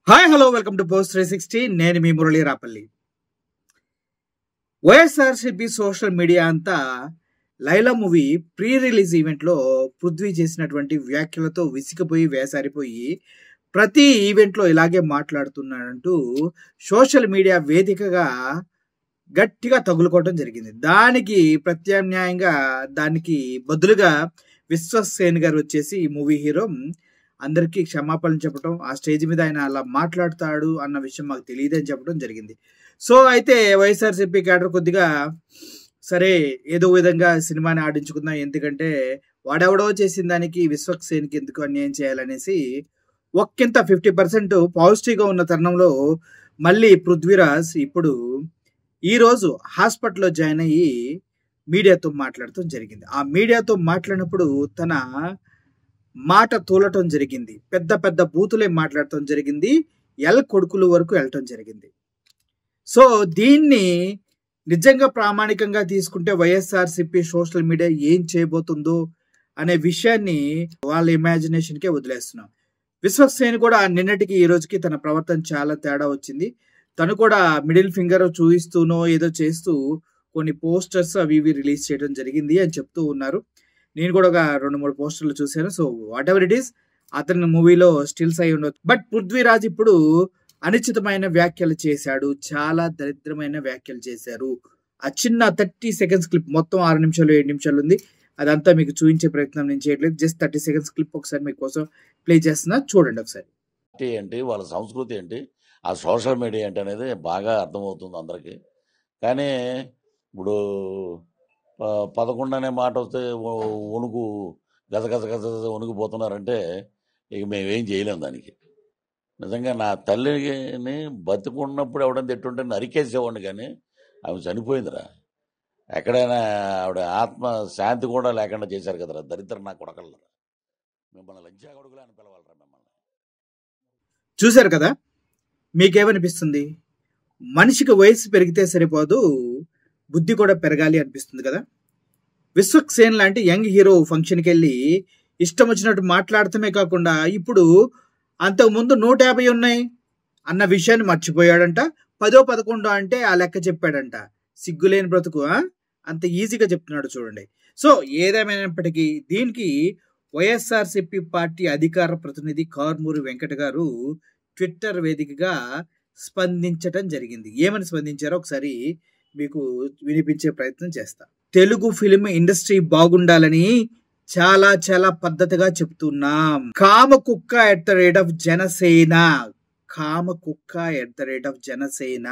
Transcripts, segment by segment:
Hi hello welcome to post 360. నేను మీ Murali Rapalli. YSRCP social media అంతా Laila movie pre release ఈవెంట్లో పృథ్వీ చేసినటువంటి వ్యాఖ్యలతో విసిగిపోయి వేసారిపోయి ప్రతి ఈవెంట్లో ఇలాగే మాట్లాడుతున్నాడంటూ సోషల్ మీడియా వేదికగా గట్టిగా తగులుకోవడం జరిగింది. దానికి ప్రత్యామ్నాయంగా దానికి బదులుగా విశ్వసేన్ గారు వచ్చేసి ఈ మూవీ హీరో అందరికీ క్షమాపణలు చెప్పడం, ఆ స్టేజ్ మీద ఆయన అలా మాట్లాడతాడు అన్న విషయం మాకు తెలియదు అని చెప్పడం జరిగింది. సో అయితే వైఎస్ఆర్సీపీ క్యాడర్ కొద్దిగా సరే ఏదో విధంగా సినిమాని ఆడించుకుందాం, ఎందుకంటే వాడెవడో చేసిన దానికి విశ్వసేన్కి ఎందుకు అన్యాయం చేయాలనేసి ఒక్కింత 50% పాజిటివ్గా ఉన్న తరుణంలో మళ్ళీ పృథ్వీరాజ్ ఇప్పుడు ఈరోజు హాస్పిటల్లో జాయిన్ అయ్యి మీడియాతో మాట్లాడటం జరిగింది. ఆ మీడియాతో మాట్లాడినప్పుడు తన మాట తోలటం జరిగింది, పెద్ద పెద్ద బూతులే మాట్లాడటం జరిగింది, కొడుకుల వరకు వెళ్ళటం జరిగింది. సో దీన్ని నిజంగా ప్రామాణికంగా తీసుకుంటే వైఎస్ఆర్సీపీ సోషల్ మీడియా ఏం చేయబోతుందో అనే విషయాన్ని వాళ్ళ ఇమాజినేషన్కే వదిలేస్తున్నాం. విశ్వసేన్ కూడా నిన్నటికి ఈ రోజుకి తన ప్రవర్తన చాలా తేడా వచ్చింది. తను కూడా మిడిల్ ఫింగర్ చూపిస్తూనో ఏదో చేస్తూ కొన్ని పోస్టర్స్ అవి ఇవి రిలీజ్ చేయడం జరిగింది అని చెప్తూ ఉన్నారు. నేను కూడా ఒక 2-3 పోస్టర్లు చూశాను. So what ever it is, అతని మూవీలో స్టిల్స్ అయి ఉండొచ్చు. బట్ పృథ్వీరాజ్ ఇప్పుడు అనుచితమైన వ్యాఖ్యలు చేశాడు, చాలా దరిద్రమైన వ్యాఖ్యలు చేశారు. ఆ చిన్న 30 సెకండ్స్ క్లిప్, మొత్తం 6 నిమిషాలు 7 నిమిషాలు ఉంది, అదంతా మీకు చూపించే ప్రయత్నం నేను చేయట్లేదు. జస్ట్ 30 సెకండ్స్ క్లిప్ ఒకసారి మీకోసం ప్లే చేస్తున్నా, చూడండి ఒకసారి. ఏంటి వాళ్ళ సంస్కృతి ఏంటి, ఆ సోషల్ మీడియా ఏంటి అనేది బాగా అర్థమవుతుంది అందరికీ. కానీ ఇప్పుడు 11 అనే మాట వస్తే వణుకు గజ గజ గజ గజ వణుకుపోతున్నారంటే ఇక మేమేం చేయలేం దానికి. నిజంగా నా తల్లిని బతుకున్నప్పుడు ఎవడని తిట్టుంటే నరికేసేవాడిని, కానీ ఆమె చనిపోయిందిరా. ఎక్కడైనా ఆవిడ ఆత్మ శాంతి కూడా లేకుండా చేశారు కదరా దరిద్ర నా కొడకల్లరా. మిమ్మల్ని లంచా కొడుకులే అని పిలవాలరా మిమ్మల్ని. చూశారు కదా, మీకేమనిపిస్తుంది? మనిషికి వయసు పెరిగితే సరిపోదు, బుద్ధి కూడా పెరగాలి అనిపిస్తుంది కదా. విశ్వసేన్ లాంటి యంగ్ హీరో ఫంక్షన్కి వెళ్ళి ఇష్టం వచ్చినట్టు మాట్లాడటమే కాకుండా ఇప్పుడు అంతకుముందు 150 ఉన్నాయి అన్న విషయాన్ని మర్చిపోయాడంట. 10, 11 అంటే ఆ లెక్క చెప్పాడంట. సిగ్గులేని బ్రతుకు అంత ఈజీగా చెప్తున్నాడు చూడండి. సో ఏదేమైనప్పటికీ దీనికి వైఎస్ఆర్సీపీ పార్టీ అధికార ప్రతినిధి కారుమూరి వెంకట గారు ట్విట్టర్ వేదికగా స్పందించటం జరిగింది. ఏమని స్పందించారో ఒకసారి మీకు వినిపించే ప్రయత్నం చేస్తా. తెలుగు ఫిల్మ్ ఇండస్ట్రీ బాగుండాలని చాలా చాలా పద్ధతిగా చెప్తున్నాం. కామకుక్క at the rate of Janasena, కామకుక్క at the rate of Janasena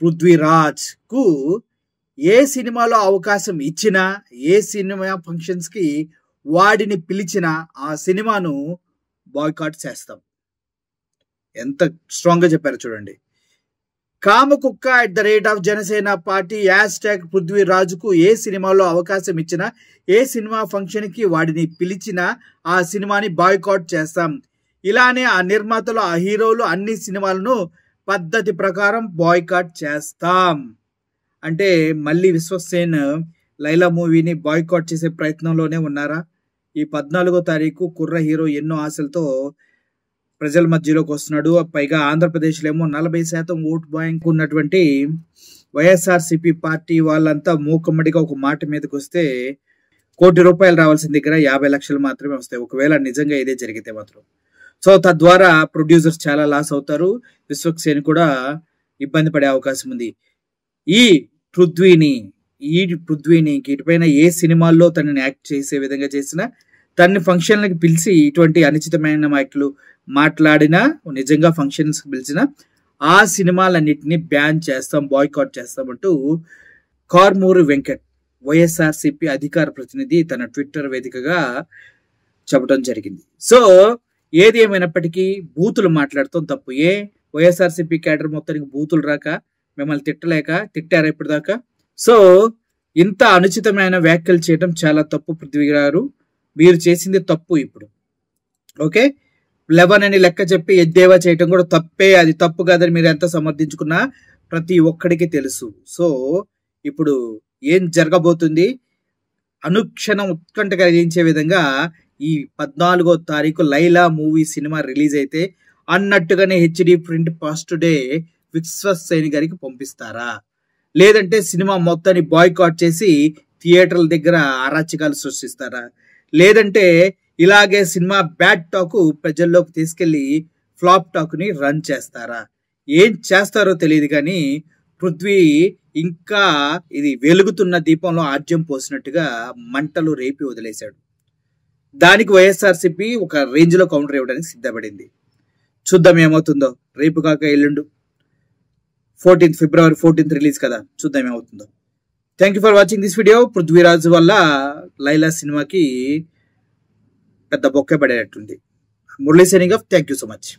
#Prithviraj కు ఏ సినిమాలో అవకాశం ఇచ్చినా, ఏ సినిమా ఫంక్షన్స్ కి వాడిని పిలిచినా ఆ సినిమాను బాయ్కాట్ చేస్తాం. ఎంత స్ట్రాంగ్ గా చెప్పారు చూడండి. కామకుక్క at the rate of Janasena party #పృథ్వీరాజుకు ఏ సినిమాలో అవకాశం ఇచ్చినా, ఏ సినిమా ఫంక్షన్ కి వాడిని పిలిచినా ఆ సినిమాని బాయ్కాట్ చేస్తాం. ఇలానే ఆ నిర్మాతలు, ఆ హీరోలు అన్ని సినిమాలను పద్ధతి ప్రకారం బాయ్కాట్ చేస్తాం. అంటే మళ్ళీ విశ్వసేన్ లైలా మూవీని బాయ్కాట్ చేసే ప్రయత్నంలోనే ఉన్నారా? ఈ 14వ తారీఖు కుర్ర హీరో ఎన్నో ఆశలతో ప్రజల మధ్యలోకి వస్తున్నాడు. పైగా ఆంధ్రప్రదేశ్లో ఏమో 40% ఓటు బ్యాంక్ ఉన్నటువంటి వైఎస్ఆర్సీపీ పార్టీ వాళ్ళంతా మూకమ్మడిగా ఒక మాట మీదకి వస్తే ₹1 కోటి రావాల్సిన దగ్గర 50 లక్షలు మాత్రమే వస్తాయి, ఒకవేళ నిజంగా ఇదే జరిగితే మాత్రం. సో తద్వారా ప్రొడ్యూసర్స్ చాలా లాస్ అవుతారు, విశ్వసేన్ కూడా ఇబ్బంది పడే అవకాశం ఉంది. ఈ పృథ్వీని ఇటుపైన ఏ సినిమాల్లో తనని యాక్ట్ చేసే విధంగా చేసినా, తన్ని ఫంక్షన్లకు పిలిచి ఇటువంటి అనుచితమైన వ్యాఖ్యలు మాట్లాడినా, నిజంగా ఫంక్షన్స్ పిలిచినా ఆ సినిమాలన్నింటినీ బ్యాన్ చేస్తాం, బాయ్కాట్ చేస్తామంటూ కారుమూరి వెంకట్ వైఎస్ఆర్సీపీ అధికార ప్రతినిధి తన ట్విట్టర్ వేదికగా చెప్పడం జరిగింది. సో ఏది ఏమైనప్పటికీ బూతులు మాట్లాడటం తప్పు. వైఎస్ఆర్సీపీ క్యాడర్ మొత్తానికి బూతులు రాక మిమ్మల్ని తిట్టారా ఇప్పటిదాకా? సో ఇంత అనుచితమైన వ్యాఖ్యలు చేయడం చాలా తప్పు. పృథ్వీ గారు, మీరు చేసింది తప్పు. ఇప్పుడు ఓకే, 11 అని లెక్క చెప్పి ఎద్దేవా చేయటం కూడా తప్పే. అది తప్పు కాదని మీరు ఎంత సమర్థించుకున్నా ప్రతి ఒక్కడికి తెలుసు. సో ఇప్పుడు ఏం జరగబోతుంది, అనుక్షణం ఉత్కంఠ కలిగించే విధంగా ఈ 14వ తారీఖు లైలా మూవీ సినిమా రిలీజ్ అయితే అన్నట్టుగానే హెచ్డి ప్రింట్ ఫస్ట్ డే విశ్వసేని గారికి పంపిస్తారా, లేదంటే సినిమా మొత్తాన్ని బాయ్కాట్ చేసి థియేటర్ల దగ్గర అరాచకాలు సృష్టిస్తారా, లేదంటే ఇలాగే సినిమా బ్యాడ్ టాక్ ప్రజల్లోకి తీసుకెళ్లి ఫ్లాప్ టాక్ ని రన్ చేస్తారా? ఏం చేస్తారో తెలియదు కానీ పృథ్వీ ఇంకా ఇది వెలుగుతున్న దీపంలో ఆజ్యం పోసినట్టుగా మంటలు రేపి వదిలేశాడు. దానికి వైఎస్ఆర్సీపీ ఒక రేంజ్ లో కౌంటర్ ఇవ్వడానికి సిద్ధపడింది. చూద్దాం ఏమవుతుందో. రేపు కాక ఎల్లుండు ఫిబ్రవరి 14 రిలీజ్ కదా, చూద్దాం ఏమవుతుందో. Thank you for watching this video. Prithviraj వల్ల లైలా సినిమాకి పెద్ద బొక్క పడేటట్టుంది. Murali signing off. Thank you so much.